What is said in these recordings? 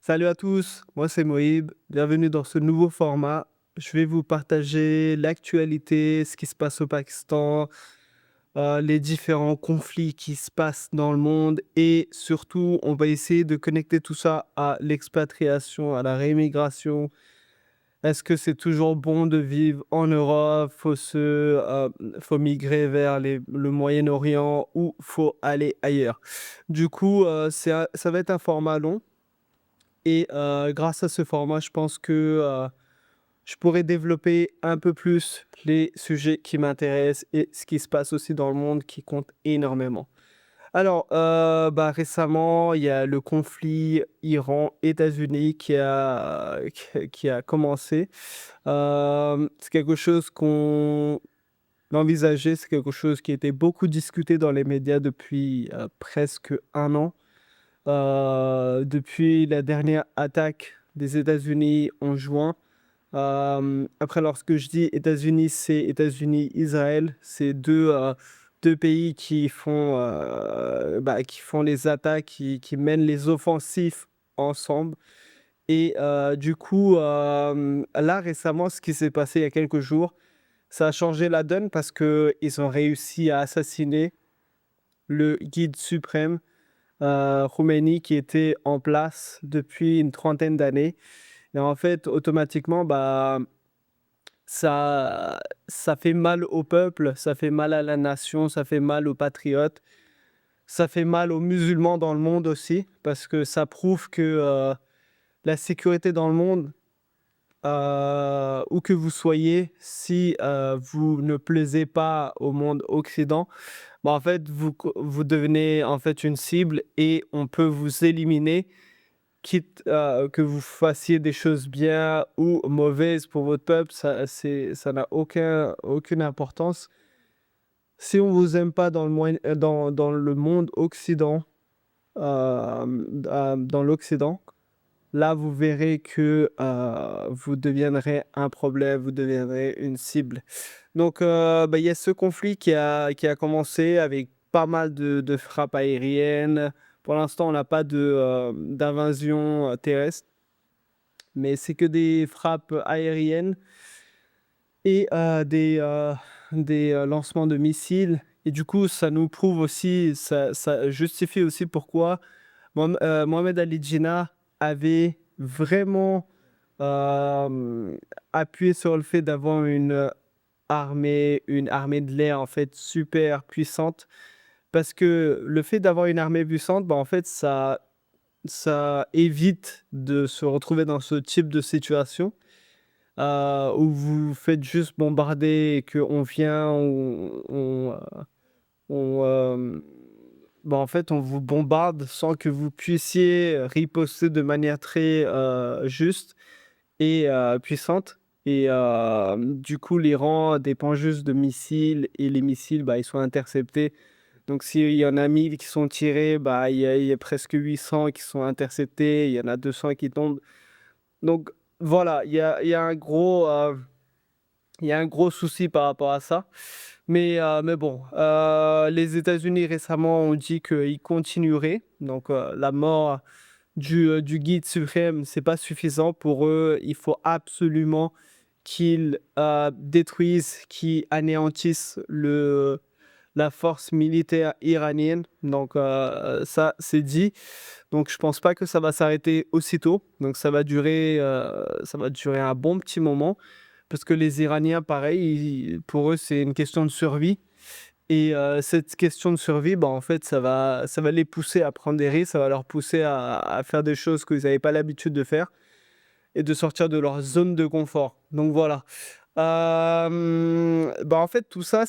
Salut à tous, moi c'est Moïb, bienvenue dans ce nouveau format. Je vais vous partager l'actualité, ce qui se passe au Pakistan, les différents conflits qui se passent dans le monde et surtout on va essayer de connecter tout ça à l'expatriation, à la rémigration. Est-ce que c'est toujours bon de vivre en Europe? Faut migrer vers le Moyen-Orient ou faut aller ailleurs? Du coup, ça va être un format long. Et grâce à ce format, je pense que, je pourrais développer un peu plus les sujets qui m'intéressent et ce qui se passe aussi dans le monde qui compte énormément. Alors, récemment, il y a le conflit Iran-États-Unis qui a commencé. C'est quelque chose qu'on envisageait, c'est quelque chose qui était beaucoup discuté dans les médias depuis, presque un an. Depuis la dernière attaque des États-Unis en juin. Après lorsque je dis États-Unis, c'est États-Unis-Israël. C'est 2 pays qui font les attaques, qui mènent les offensives ensemble et du coup, là récemment, ce qui s'est passé il y a quelques jours, ça a changé la donne parce qu'ils ont réussi à assassiner le guide suprême Khomeini qui était en place depuis une trentaine d'années et en fait, automatiquement, ça ça fait mal au peuple, ça fait mal à la nation, ça fait mal aux patriotes, ça fait mal aux musulmans dans le monde aussi parce que ça prouve que, la sécurité dans le monde, où que vous soyez, si, vous ne plaisez pas au monde occident, en fait, vous devenez, en fait, une cible et on peut vous éliminer, quitte à que vous fassiez des choses bien ou mauvaises pour votre peuple, ça n'a aucune importance. Si on vous aime pas dans le monde occident, dans l'occident, là, vous verrez que, vous deviendrez un problème, vous deviendrez une cible. Donc, il y a ce conflit qui a commencé avec pas mal de frappes aériennes. Pour l'instant, on n'a pas d'invasion, terrestre, mais c'est que des frappes aériennes et des lancements de missiles et du coup, ça nous prouve aussi, ça justifie aussi pourquoi Mohamed Ali Jinnah avait vraiment, appuyé sur le fait d'avoir une armée de l'air, en fait, super puissante. Parce que le fait d'avoir une armée puissante, en fait, ça évite de se retrouver dans ce type de situation, où vous faites juste bombarder et qu'on vient, on, en fait, on vous bombarde sans que vous puissiez riposter de manière très, juste et puissante et du coup, l'Iran dépend juste de missiles et les missiles, ils sont interceptés. Donc s'il y en a 1000 qui sont tirés, il y a presque 800 qui sont interceptés, il y en a 200 qui tombent. Donc voilà, il y a un gros souci par rapport à ça. Mais bon, les États-Unis récemment ont dit qu'ils continueraient. Donc, la mort du guide suprême, c'est pas suffisant pour eux. Il faut absolument qu'ils détruisent, qu'ils anéantissent la force militaire iranienne. Donc, ça, c'est dit. Donc, je pense pas que ça va s'arrêter aussitôt. Donc, ça va durer un bon petit moment. Parce que les Iraniens, pareil, pour eux, c'est une question de survie. Et cette question de survie, en fait, ça va les pousser à prendre des risques, ça va leur pousser à faire des choses qu'ils n'avaient pas l'habitude de faire et de sortir de leur zone de confort. Donc voilà. En fait, tout ça,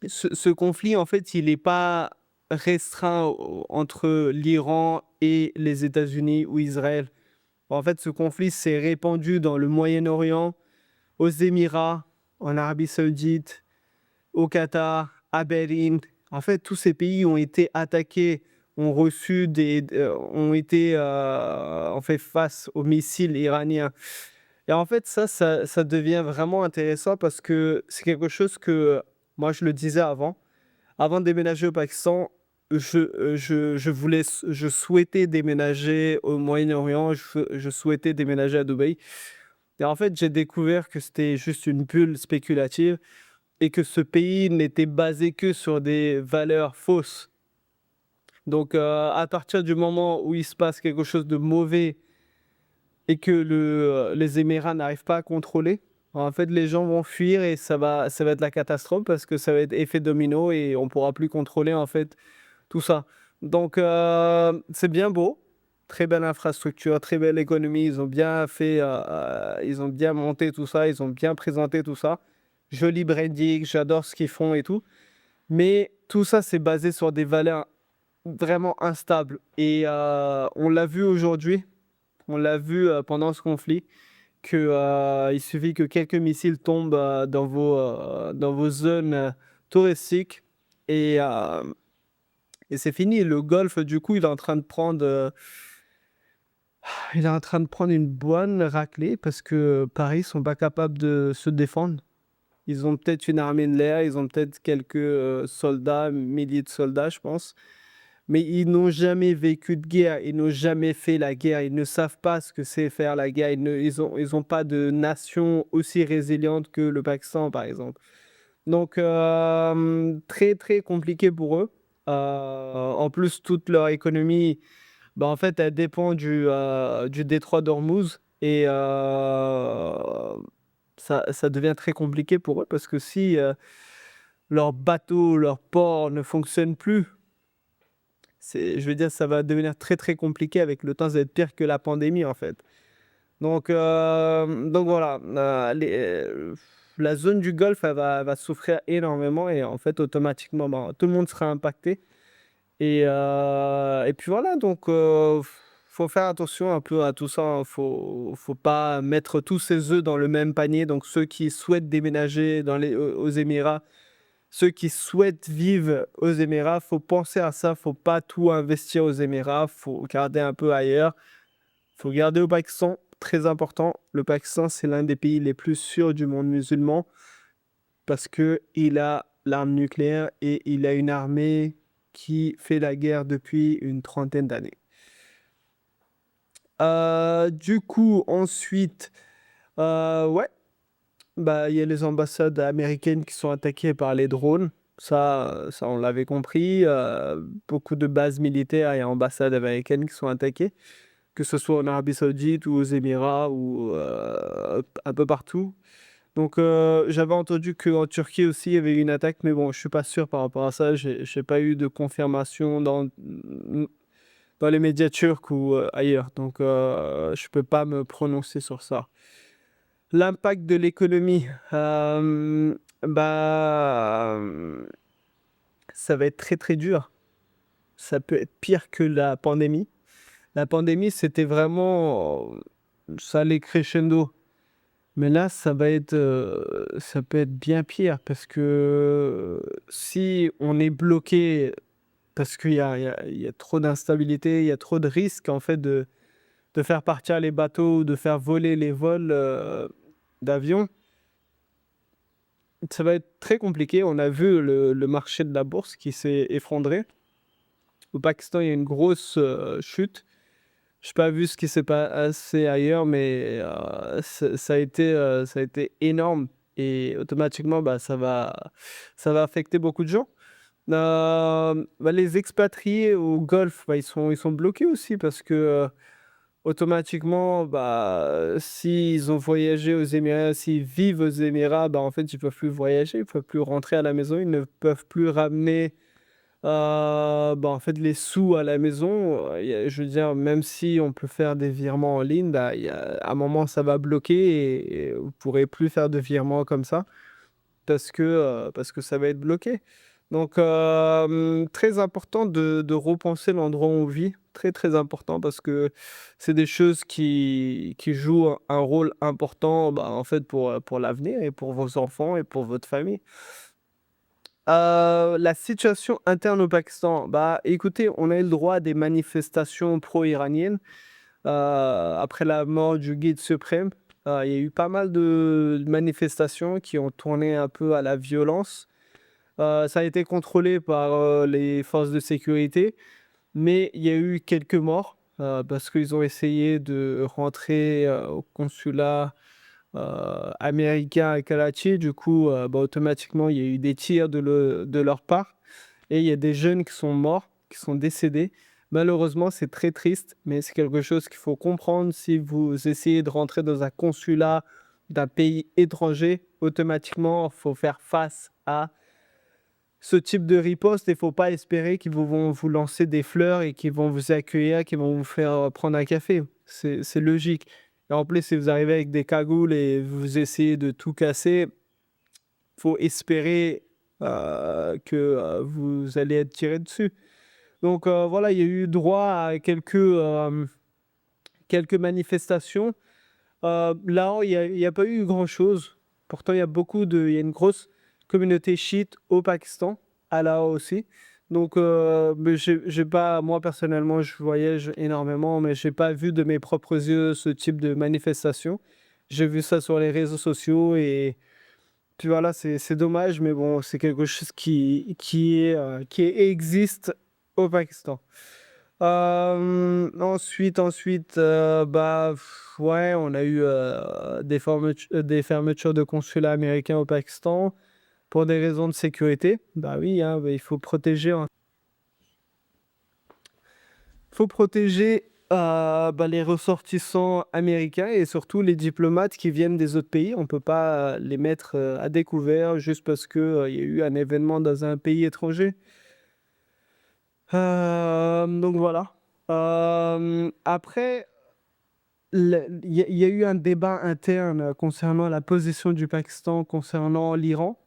ce conflit, en fait, il n'est pas restreint entre l'Iran et les États-Unis ou Israël. En fait, ce conflit s'est répandu dans le Moyen-Orient, aux Émirats, en Arabie Saoudite, au Qatar, à Bahreïn. En fait, tous ces pays ont été attaqués, ont été ont fait face aux missiles iraniens. Et en fait, ça devient vraiment intéressant parce que c'est quelque chose que moi je le disais avant de déménager au Pakistan, je souhaitais déménager au Moyen-Orient, je souhaitais déménager à Dubaï et en fait, j'ai découvert que c'était juste une bulle spéculative et que ce pays n'était basé que sur des valeurs fausses. Donc, à partir du moment où il se passe quelque chose de mauvais et que les Émirats n'arrivent pas à contrôler, en fait, les gens vont fuir et ça va être la catastrophe parce que ça va être effet domino et on pourra plus contrôler, en fait, tout ça. Donc, c'est bien beau, très belle infrastructure, très belle économie. Ils ont bien fait, ils ont bien monté tout ça, ils ont bien présenté tout ça. Joli branding, j'adore ce qu'ils font et tout. Mais tout ça, c'est basé sur des valeurs vraiment instables. Et on l'a vu aujourd'hui, on l'a vu pendant ce conflit, que il suffit que quelques missiles tombent dans vos zones touristiques et, et c'est fini. Le Golfe, du coup, il est en train de prendre une bonne raclée parce que Paris sont pas capables de se défendre. Ils ont peut-être une armée de l'air, ils ont peut-être quelques soldats, milliers de soldats, je pense. Mais ils n'ont jamais vécu de guerre, ils n'ont jamais fait la guerre, ils ne savent pas ce que c'est faire la guerre. Ils ont pas de nation aussi résiliente que le Pakistan, par exemple. Donc, très, très compliqué pour eux. En plus, toute leur économie, bah, en fait, elle dépend du détroit d'Ormuz et ça devient très compliqué pour eux parce que si leurs bateaux, leurs ports ne fonctionnent plus, je veux dire, ça va devenir très, très compliqué avec le temps, ça va être pire que la pandémie, en fait. Donc voilà, la zone du Golfe, elle va souffrir énormément et en fait, automatiquement, ben, tout le monde sera impacté. Et puis voilà, donc faut faire attention un peu à tout ça, hein. Faut pas mettre tous ses œufs dans le même panier. Donc ceux qui souhaitent déménager aux Émirats, ceux qui souhaitent vivre aux Émirats, faut penser à ça. Faut pas tout investir aux Émirats, faut garder un peu ailleurs. Faut garder au Pakistan, très important. Le Pakistan, c'est l'un des pays les plus sûrs du monde musulman parce que il a l'arme nucléaire et il a une armée qui fait la guerre depuis une trentaine d'années. Du coup, ensuite, ouais, bah, il y a les ambassades américaines qui sont attaquées par les drones. Ça on l'avait compris. Beaucoup de bases militaires et ambassades américaines qui sont attaquées, que ce soit en Arabie Saoudite ou aux Émirats ou un peu partout. Donc, j'avais entendu qu'en Turquie aussi, il y avait eu une attaque, mais bon, je suis pas sûr par rapport à ça. J'ai pas eu de confirmation dans les médias turcs ou ailleurs. Donc, je peux pas me prononcer sur ça. L'impact de l'économie, bah, ça va être très très dur. Ça peut être pire que la pandémie. La pandémie, c'était vraiment, ça allait crescendo. Mais là, ça peut être bien pire parce que si on est bloqué parce qu'il y a trop d'instabilité, il y a trop de risques en fait de faire partir les bateaux ou de faire voler les vols d'avions, ça va être très compliqué. On a vu le marché de la bourse qui s'est effondré. Au Pakistan, il y a une grosse chute. Je n'ai pas vu ce qui s'est passé ailleurs, mais ça a été énorme et automatiquement, bah, ça va affecter beaucoup de gens. Bah, les expatriés au Golfe, bah, ils sont bloqués aussi parce que automatiquement, bah, s'ils ont voyagé aux Émirats, s'ils vivent aux Émirats, bah, en fait, ils peuvent plus voyager, ils peuvent plus rentrer à la maison, ils ne peuvent plus ramener bah, en fait, les sous à la maison, je veux dire, même si on peut faire des virements en ligne, bah, à un moment, ça va bloquer et vous pourrez plus faire de virements comme ça parce que ça va être bloqué. Donc, très important de repenser l'endroit où on vit. Très, très important parce que c'est des choses qui jouent un rôle important, bah, en fait, pour l'avenir et pour vos enfants et pour votre famille. La situation interne au Pakistan, bah, écoutez, on a eu le droit à des manifestations pro-iraniennes, après la mort du guide suprême. Il y a eu pas mal de manifestations qui ont tourné un peu à la violence. Ça a été contrôlé par, les forces de sécurité, mais il y a eu quelques morts, parce qu'ils ont essayé de rentrer, au consulat, américain à Karachi. Du coup, automatiquement, il y a eu des tirs de leur part et il y a des jeunes qui sont morts, qui sont décédés. Malheureusement, c'est très triste, mais c'est quelque chose qu'il faut comprendre. Si vous essayez de rentrer dans un consulat d'un pays étranger, automatiquement, il faut faire face à ce type de riposte. Il ne faut pas espérer qu'ils vont vous lancer des fleurs et qu'ils vont vous accueillir, qu'ils vont vous faire prendre un café. C'est logique. Et en plus, si vous arrivez avec des cagoules et vous essayez de tout casser, il faut espérer que vous allez être tiré dessus. Donc voilà, il y a eu droit à quelques manifestations. Là, il y a pas eu grand-chose. Pourtant, il y a une grosse communauté chiite au Pakistan, à Lahore aussi. Donc, mais j'ai pas, moi personnellement, je voyage énormément, mais j'ai pas vu de mes propres yeux ce type de manifestation. J'ai vu ça sur les réseaux sociaux et puis voilà, c'est dommage, mais bon, c'est quelque chose qui existe au Pakistan. Ensuite, ouais, on a eu des fermetures de consulats américains au Pakistan pour des raisons de sécurité. Bah oui, hein, il faut protéger, hein. Faut protéger les ressortissants américains et surtout les diplomates qui viennent des autres pays. On ne peut pas les mettre à découvert juste parce qu'il y a eu un événement dans un pays étranger. Donc voilà. Après, il y a eu un débat interne concernant la position du Pakistan concernant l'Iran.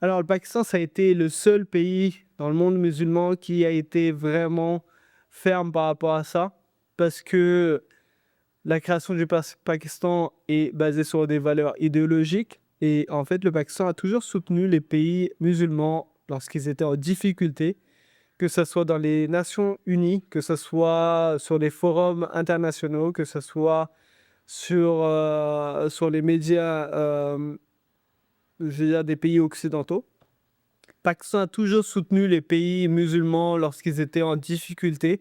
Alors, le Pakistan, ça a été le seul pays dans le monde musulman qui a été vraiment ferme par rapport à ça, parce que la création du Pakistan est basée sur des valeurs idéologiques. Et en fait, le Pakistan a toujours soutenu les pays musulmans lorsqu'ils étaient en difficulté, que ce soit dans les Nations Unies, que ce soit sur les forums internationaux, que ce soit sur les médias, je veux dire, des pays occidentaux. Pakistan a toujours soutenu les pays musulmans lorsqu'ils étaient en difficulté.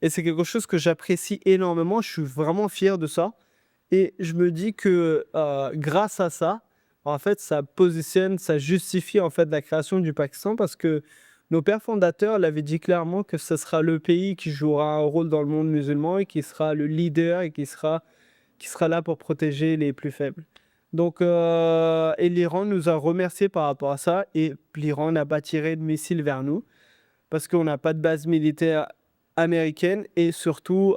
Et c'est quelque chose que j'apprécie énormément. Je suis vraiment fier de ça. Et je me dis que grâce à ça, en fait, ça positionne, ça justifie en fait la création du Pakistan parce que nos pères fondateurs l'avaient dit clairement que ce sera le pays qui jouera un rôle dans le monde musulman et qui sera le leader et qui sera là pour protéger les plus faibles. Donc, et l'Iran nous a remerciés par rapport à ça et l'Iran n'a pas tiré de missiles vers nous parce qu'on n'a pas de base militaire américaine et surtout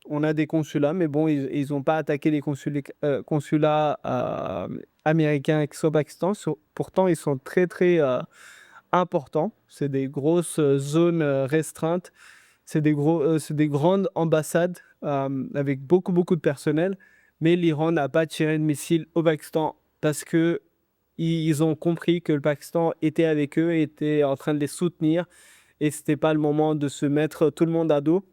on a des consulats, mais bon, ils n'ont pas attaqué les consulats américains qui sont au Pakistan. Pourtant, ils sont très très importants. C'est des grosses zones restreintes. C'est des grandes ambassades avec beaucoup beaucoup de personnel. Mais l'Iran n'a pas tiré de missiles au Pakistan parce que ils ont compris que le Pakistan était avec eux, était en train de les soutenir et c'était pas le moment de se mettre tout le monde à dos.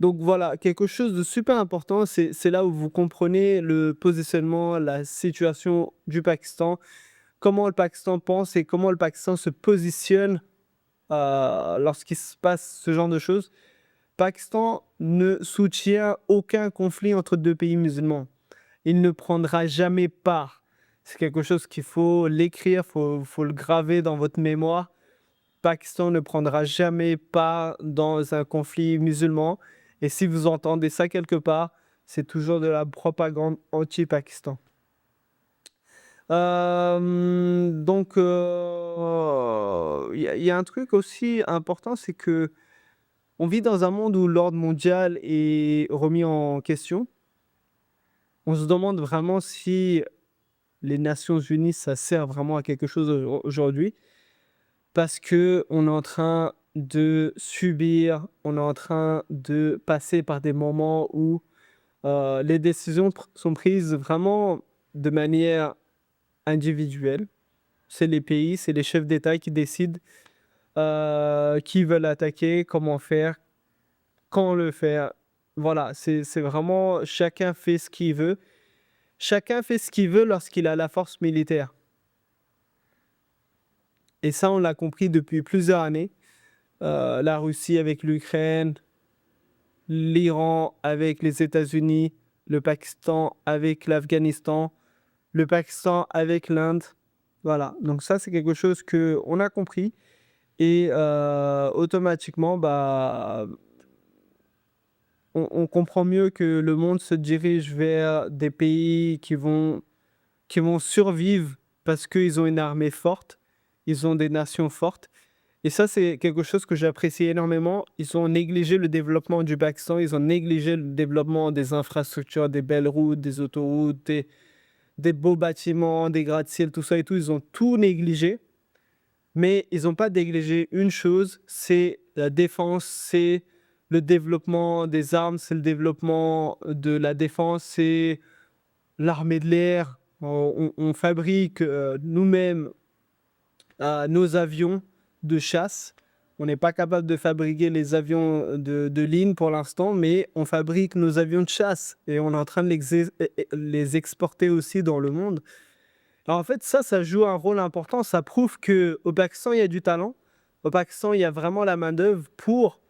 Donc voilà, quelque chose de super important, c'est là où vous comprenez le positionnement, la situation du Pakistan, comment le Pakistan pense et comment le Pakistan se positionne lorsqu'il se passe ce genre de choses. Pakistan ne soutient aucun conflit entre deux pays musulmans. Il ne prendra jamais part. C'est quelque chose qu'il faut l'écrire, faut le graver dans votre mémoire. Pakistan ne prendra jamais part dans un conflit musulman. Et si vous entendez ça quelque part, c'est toujours de la propagande anti-Pakistan. Donc, il y a un truc aussi important, c'est que on vit dans un monde où l'ordre mondial est remis en question. On se demande vraiment si les Nations Unies, ça sert vraiment à quelque chose aujourd'hui. Parce que on est en train de subir, on est en train de passer par des moments où les décisions sont prises vraiment de manière individuelle. C'est les pays, c'est les chefs d'État qui décident qui veulent attaquer, comment faire, quand le faire. Voilà, c'est vraiment chacun fait ce qu'il veut. Chacun fait ce qu'il veut lorsqu'il a la force militaire. Et ça, on l'a compris depuis plusieurs années. La Russie avec l'Ukraine, l'Iran avec les États-Unis, le Pakistan avec l'Afghanistan, le Pakistan avec l'Inde. Voilà, donc ça, c'est quelque chose qu'on a compris. Et automatiquement, on comprend mieux que le monde se dirige vers des pays qui vont survivre parce qu'ils ont une armée forte, ils ont des nations fortes. Et ça, c'est quelque chose que j'apprécie énormément. Ils ont négligé le développement du Pakistan, ils ont négligé le développement des infrastructures, des belles routes, des autoroutes, des beaux bâtiments, des gratte-ciel, tout ça et tout. Ils ont tout négligé, mais ils n'ont pas négligé une chose, c'est la défense, c'est le développement des armes, c'est le développement de la défense, c'est l'armée de l'air. On fabrique nous-mêmes nos avions de chasse. On n'est pas capable de fabriquer les avions de ligne pour l'instant, mais on fabrique nos avions de chasse et on est en train de les exporter aussi dans le monde. Alors en fait, ça joue un rôle important. Ça prouve qu'au Pakistan, il y a du talent. Au Pakistan, il y a vraiment la main-d'œuvre pour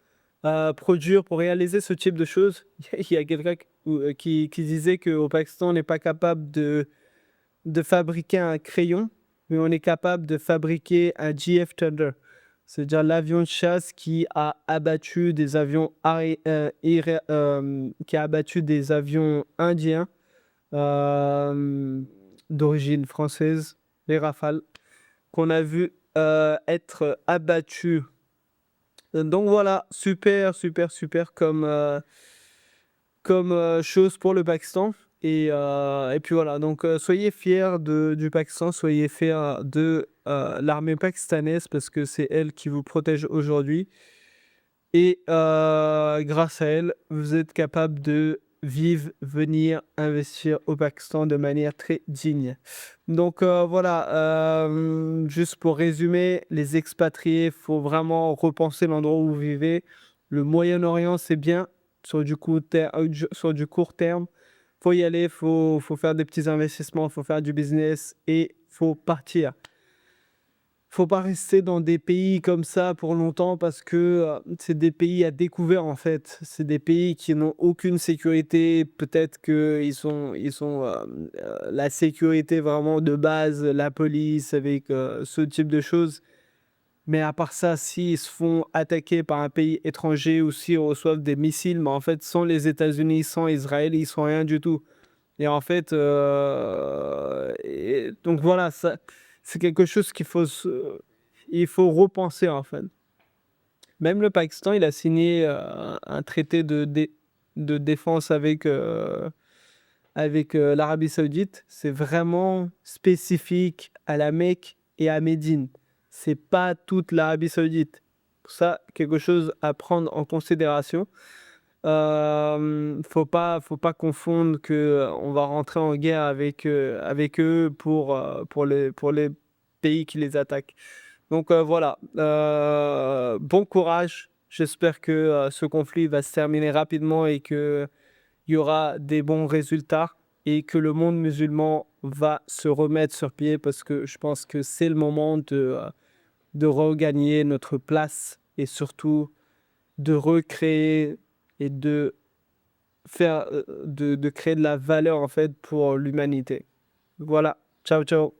produire, pour réaliser ce type de choses. Il y a quelqu'un qui disait qu'au Pakistan, on n'est pas capable de fabriquer un crayon, mais on est capable de fabriquer un GF Thunder. C'est-à-dire l'avion de chasse qui a abattu des avions, qui a abattu des avions indiens d'origine française, les Rafales, qu'on a vu être abattus. Donc voilà, super, super, super comme chose pour le Pakistan. Et puis voilà, donc soyez fiers du Pakistan, soyez fiers de l'armée pakistanaise parce que c'est elle qui vous protège aujourd'hui. Et grâce à elle, vous êtes capable de vivre, venir investir au Pakistan de manière très digne. Donc voilà, juste pour résumer, les expatriés, il faut vraiment repenser l'endroit où vous vivez. Le Moyen-Orient, c'est bien sur du court terme. Faut y aller, faut faire des petits investissements, faut faire du business et faut partir. Faut pas rester dans des pays comme ça pour longtemps parce que c'est des pays à découvert en fait. C'est des pays qui n'ont aucune sécurité. Peut-être qu'ils sont la sécurité vraiment de base, la police avec ce type de choses. Mais à part ça, s'ils se font attaquer par un pays étranger ou s'ils reçoivent des missiles, mais en fait, sans les États-Unis, sans Israël, ils sont rien du tout. Et en fait, donc voilà, ça, c'est quelque chose il faut repenser en fait. Même le Pakistan, il a signé un traité de défense avec l'Arabie Saoudite. C'est vraiment spécifique à la Mecque et à Médine. C'est pas toute l'Arabie Saoudite. Ça, quelque chose à prendre en considération. Faut pas confondre que on va rentrer en guerre avec eux pour les pays qui les attaquent. Donc voilà, bon courage. J'espère que ce conflit va se terminer rapidement et qu'il y aura des bons résultats et que le monde musulman va se remettre sur pied parce que je pense que c'est le moment de regagner notre place et surtout de recréer et de créer de la valeur en fait pour l'humanité. Voilà, ciao ciao.